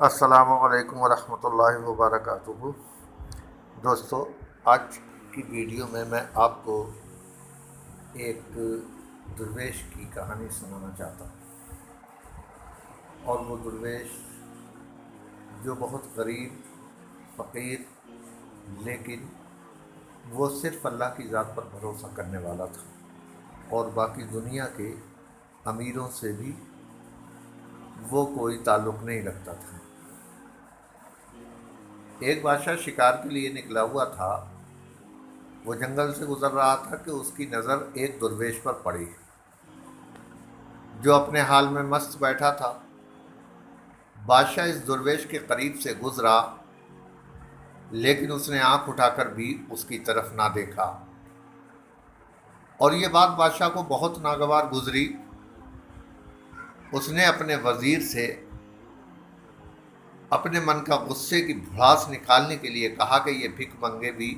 السلام علیکم ورحمۃ اللہ وبرکاتہ۔ دوستو، آج کی ویڈیو میں آپ کو ایک درویش کی کہانی سنانا چاہتا ہوں، اور وہ درویش جو بہت غریب فقیر، لیکن وہ صرف اللہ کی ذات پر بھروسہ کرنے والا تھا اور باقی دنیا کے امیروں سے بھی وہ کوئی تعلق نہیں رکھتا تھا۔ ایک بادشاہ شکار کے لیے نکلا ہوا تھا۔ وہ جنگل سے گزر رہا تھا کہ اس کی نظر ایک درویش پر پڑی جو اپنے حال میں مست بیٹھا تھا۔ بادشاہ اس درویش کے قریب سے گزرا، لیکن اس نے آنکھ اٹھا کر بھی اس کی طرف نہ دیکھا، اور یہ بات بادشاہ کو بہت ناگوار گزری۔ اس نے اپنے وزیر سے اپنے من کا غصے کی بھڑاس نکالنے کے لیے کہا کہ یہ بھک منگے بھی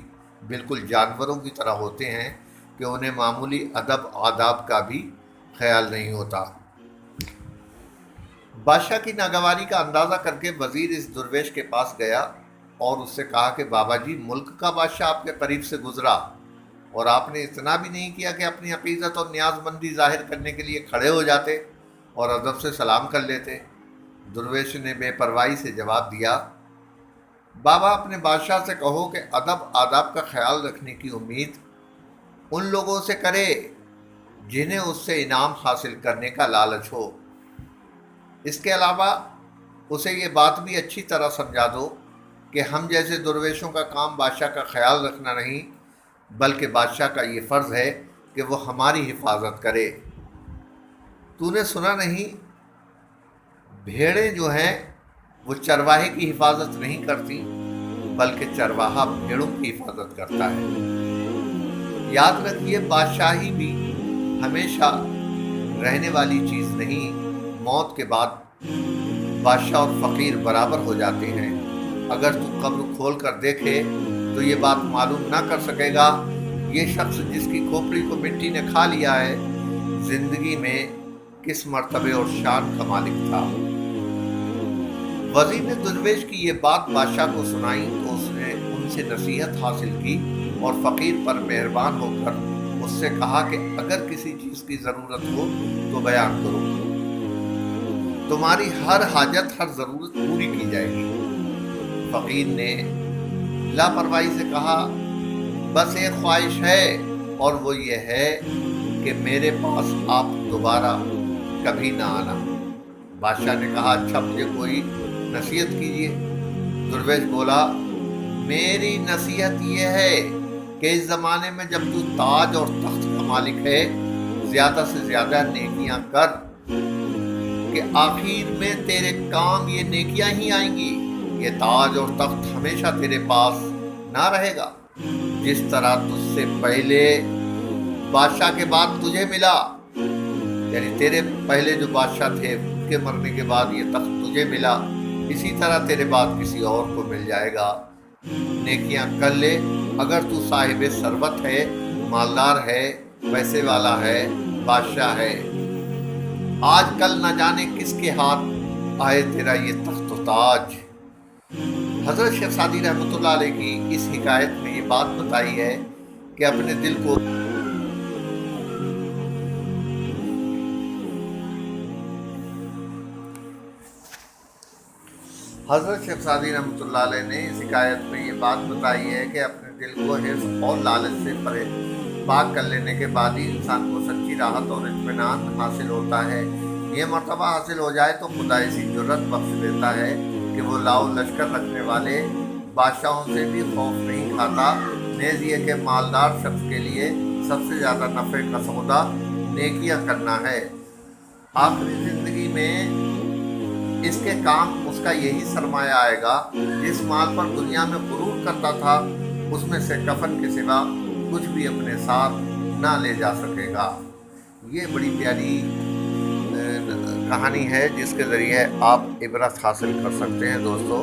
بالکل جانوروں کی طرح ہوتے ہیں کہ انہیں معمولی ادب آداب کا بھی خیال نہیں ہوتا۔ بادشاہ کی ناگواری کا اندازہ کر کے وزیر اس درویش کے پاس گیا اور اس سے کہا کہ بابا جی، ملک کا بادشاہ آپ کے قریب سے گزرا اور آپ نے اتنا بھی نہیں کیا کہ اپنی عقیدت اور نیاز مندی ظاہر کرنے کے لیے کھڑے ہو جاتے اور ادب سے سلام کر لیتے۔ درویش نے بے پرواہی سے جواب دیا، بابا، اپنے بادشاہ سے کہو کہ ادب آداب کا خیال رکھنے کی امید ان لوگوں سے کرے جنہیں اس سے انعام حاصل کرنے کا لالچ ہو۔ اس کے علاوہ اسے یہ بات بھی اچھی طرح سمجھا دو کہ ہم جیسے درویشوں کا کام بادشاہ کا خیال رکھنا نہیں، بلکہ بادشاہ کا یہ فرض ہے کہ وہ ہماری حفاظت کرے۔ تو نے سنا نہیں، بھیڑیں جو ہیں وہ چرواہے کی حفاظت نہیں کرتی، بلکہ چرواہا بھیڑوں کی حفاظت کرتا ہے۔ یاد رکھیے، بادشاہی بھی ہمیشہ رہنے والی چیز نہیں۔ موت کے بعد بادشاہ اور فقیر برابر ہو جاتے ہیں۔ اگر تو قبر کھول کر دیکھے تو یہ بات معلوم نہ کر سکے گا یہ شخص جس کی کھوپڑی کو مٹی نے کھا لیا ہے، زندگی میں کس مرتبے اور شان کا مالک تھا۔ وزیر نے درویش کی یہ بات بادشاہ کو سنائی تو اس نے ان سے نصیحت حاصل کی اور فقیر پر مہربان ہو کر اس سے کہا کہ اگر کسی چیز کی ضرورت ہو تو بیان کرو، تمہاری ہر حاجت، ہر ضرورت پوری کی جائے گی۔ فقیر نے لاپرواہی سے کہا، بس ایک خواہش ہے، اور وہ یہ ہے کہ میرے پاس آپ دوبارہ کبھی نہ آنا۔ بادشاہ نے کہا، اچھا، مجھے کوئی نصیحت کیجیے۔ درویش بولا، میری نصیحت یہ ہے کہ اس زمانے میں جب تو تاج اور تخت کا مالک ہے، زیادہ سے زیادہ نیکیاں کر کہ آخر میں تیرے کام یہ نیکیاں ہی آئیں گی۔ یہ تاج اور تخت ہمیشہ تیرے پاس نہ رہے گا۔ جس طرح تجھ سے پہلے بادشاہ کے بعد تجھے ملا، یعنی تیرے پہلے جو بادشاہ تھے ان کے مرنے کے بعد یہ تخت تجھے ملا، اسی طرح تیرے بعد کسی اور کو مل جائے گا۔ نیکیاں کر لے۔ اگر تو صاحب ثروت ہے، مالدار ہے، پیسے والا ہے، بادشاہ ہے، آج کل نہ جانے کس کے ہاتھ آئے تیرا یہ تخت و تاج۔ حضرت شیخ سعدی رحمۃ اللہ علیہ کی اس حکایت میں یہ بات بتائی ہے کہ اپنے دل کو حضرت شیخ سعدی رحمۃ اللہ علیہ نے اس حکایت میں یہ بات بتائی ہے کہ اپنے دل کو حرص اور لالچ سے پاک کر لینے کے بعد ہی انسان کو سچی راحت اور اطمینان حاصل ہوتا ہے۔ یہ مرتبہ حاصل ہو جائے تو خدا ایسی جرت بخش دیتا ہے کہ وہ لاؤ لشکر رکھنے والے بادشاہوں سے بھی خوف نہیں کھاتا۔ نیز یہ کہ مالدار شخص کے لیے سب سے زیادہ نفع کا سودا نیکیاں کرنا ہے۔ آخری زندگی میں اس کے کام اس کا یہی سرمایہ آئے گا۔ جس مال پر دنیا میں غرور کرتا تھا، اس میں سے کفن کے سوا کچھ بھی اپنے ساتھ نہ لے جا سکے گا۔ یہ بڑی پیاری کہانی ہے جس کے ذریعے آپ عبرت حاصل کر سکتے ہیں دوستو۔